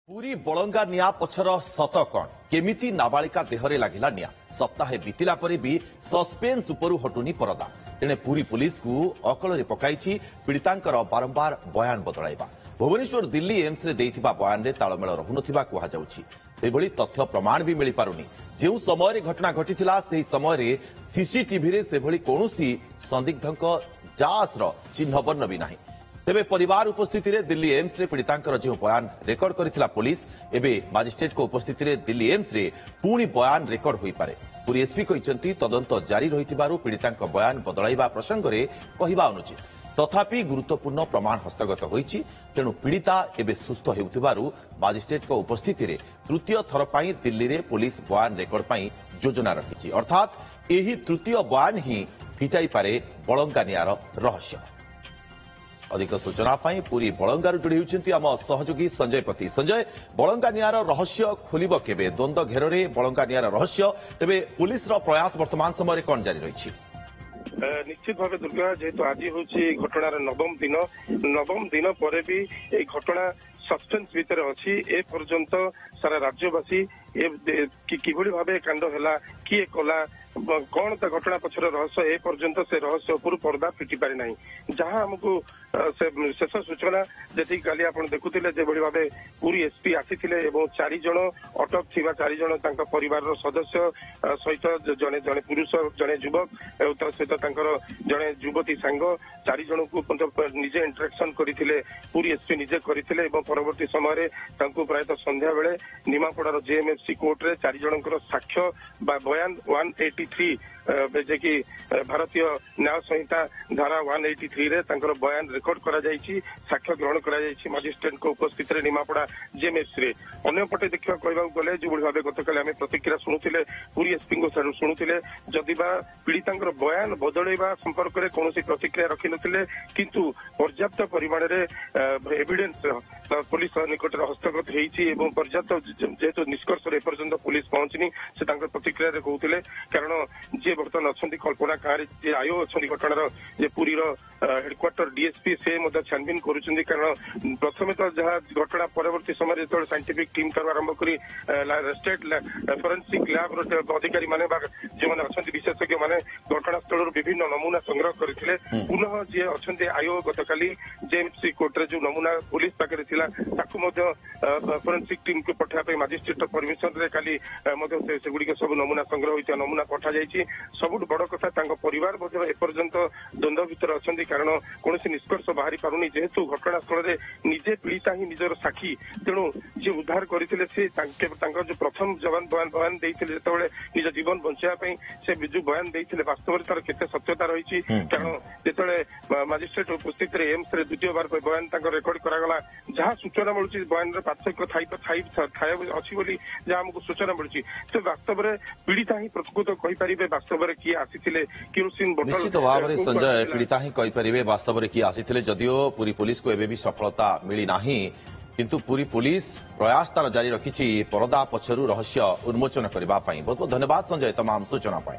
पुरी बलंगा निया पछर सत कण केमिति नाबालिका देहरे लागिला निया सप्ताहे बीतिला परे भी सस्पेन्स उपरु हटुनी परदा तेणे पुरी पुलिस को अकल पकाई पीड़ितांकर बारंबार बयान बदलाइबा भुवनेश्वर दिल्ली एम्स रे देइथिबा बयान रे तालमेल रहुनथिबा कुहा जाउछि सेभଳି तथ्य प्रमाण भी मिली पारुनी जो समय घटना घटिथिला सेही समय सीसीटीवी रे सेभଳି कोनोसी संदिग्धक जासर चिन्ह बन्न भी नाही तेबे परिवार उपस्थिति रे दिल्ली एम्स रे पीड़ितांकर जो बयान रेकर्ड करथिला पुलिस एबे मजिस्ट्रेट को उपस्थिति रे दिल्ली एम्स रे पुणी बयान रेकर्ड होई पारे पुरी एसपी कहिसंती तदंत जारी रहितिबारु पीड़ितांक बयान बदलाइबा प्रसंग रे कहिबा अनुचित तथापि गुरुत्वपूर्ण प्रमाण हस्तगत होईछि तेणु पीड़िता एबे सुस्थ हेउतिबारु मजिस्ट्रेट को उपस्थिति रे तृतीय थर पई दिल्ली रे पुलिस बयान रेकर्ड पई योजना रखिछि अर्थात एही तृतीय बयान ही फिटाई पारे बलंगा नियार रहस्य अधिक सूचना पाई पूरी बलंगारू जोड़ी होती आम सहयोगी संजय पति संजय बलंगा नियार रहस्य खोलिब केबे द्वंद्व घेरे बलंगा नियार रहस्य तेबे पुलिस प्रयास वर्तमान समय कौन जारी रही निश्चित भाव दुर्गा जेहेतु आज हूँ घटनार नवम दिन पर भी ये घटना सस्पेन्स भितर अच्छी ए पर्यंत सारा राज्यवासी किभली भाव कांड है किए कला कौन ता घटना पछर रहस्य ए पर्यंत से रहस्य उपर पर्दा फिटी पारि नाही जहां हमको शेष सूचना जी काली आप देखुले जो भाव पूरी एसपी आसीथिले एवं 4 जन अटक थिबा 4 जन तांका परिवार सदस्य सहित जने जने पुरुष जने युवक सहित तांकर जने युवती सांग 4 जन को निजे इंटरेक्शन करथिले पूरी एसपी निजे करथिले एवं परवर्ती समय तांको प्रायतः संध्या बेले निमापड़ार जेएमएफसी कोर्ट रे 4 जनकर साक्ष्य बयान 183 जे कि भारतीय न्याय संहिता धारा 183 रे तांकर बयान रेकर्ड करा जायछि साक्ष्य ग्रहण करा जायछि मजिस्ट्रेट को उपस्थित रे निमापड़ा जेएमएफसी रे अन्य पटे देखिबा कहबा गले जो भाबे गतकाले आमे प्रतिक्रिया सुनुथिले पूरी एसपी को सुनुथिले जदिबा पीड़ितांकर बयान बदलैबा संपर्क रे कोनोसी प्रतिक्रिया रखि नथिले किंतु पर्याप्त परिमाण रे एविडेंस पुलिस निकट हस्तगत होईछि एवं पर्याप्त जेहेतु निष्कर्ष रे पर्यंत पुलिस पहुंचनी से तांकर प्रतिक्रिया रे कहउथिले कारण जे बर्तमान अच्छा कल्पना कार आयो अच्छा घटनार पुरी हेडक्वार्टर डीएसपी से छानबीन करुँच कारण प्रथम तो जहाँ घटना परवर्ती समय जो साइंटिफिक टीम ठार आरंभ कर स्टेट फोरेंसिक लैब अधिकारी माने जो अच्छा विशेषज्ञ माने घटनास्थल विभिन्न नमूना संग्रह करते पुनः जी अच्छा आयो गतकाली जेएमसी कोर्ट जो नमूना पुलिस पाखे फोरेंसिक टीम को पठाई मजिस्ट्रेट परमिशन काली सेगुड़ी सब नमूना संग्रह होता नमूना पठा जाइए सबुठ बड़ कथा परिवार एपर्यंत द्वंद्व भितर अच्छा कारण कौन निष्कर्ष बाहरी पारुनी जेहेतु घटनास्थल में निजे पीड़िता ही निजर साक्षी तेणु जी उद्धार करते जो प्रथम जवान बयान देते निज जीवन बचाई से जो बयान देते वास्तव में तार केते सत्यता रही कारण जो मजिस्ट्रेट उपस्थित एम्स रे द्वितीय बार बयान रेकर्ड करागला जहाँ सूचना मिलूँ बयान पार्थक्य अच्छी जहाँ आमको सूचना मिलूँ तो वास्तव में पीड़िता ही प्रकृत कहीपर वास्तव में किए आसीथिले किरोसिन बोतल निश्चित भाव में संजय पीड़िता ही कहीपर वास्तव में किए आसीथिले जदियो पूरी पुलिस को एबे भी सफलता मिली नाही किंतु पूरी पुलिस प्रयास तार जारी रखिछि परदा पछरु रहस्य उन्मोचन करबा पई बहुत बहुत धन्यवाद संजय तमाम सूचना पई।